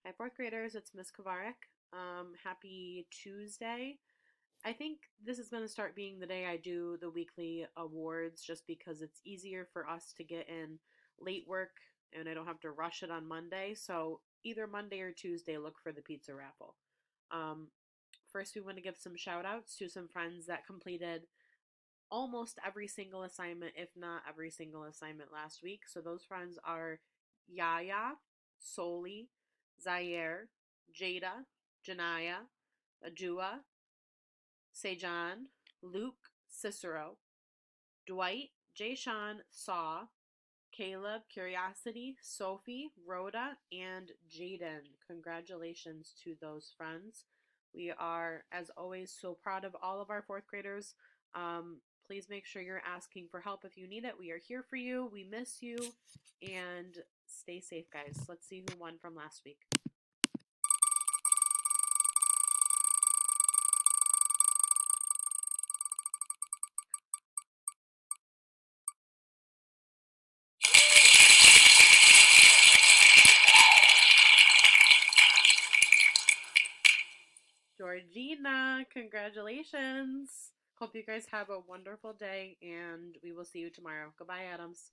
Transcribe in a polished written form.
Hi, fourth graders. It's Miss Kovarek. Happy Tuesday. I think this is going to start being the day I do the weekly awards just because it's easier for us to get in late work and I don't have to rush it on Monday. So either Monday or Tuesday, look for the pizza raffle. Um, First, we want to give some shout outs to some friends that completed almost every single assignment, if not every single assignment last week. So those friends are Yaya, Soli, Zaire, Jada, Janaya, Ajua, Sejan, Luke, Cicero, Dwight, Jayshawn, Saw, Caleb, Curiosity, Sophie, Rhoda, and Jaden. Congratulations to those friends. We are, as always, so proud of all of our fourth graders. Please make sure you're asking for help if you need it. We are here for you. We miss you. And stay safe, guys. Let's see who won from last week. Georgina, congratulations. Hope you guys have a wonderful day, and we will see you tomorrow. Goodbye, Adams.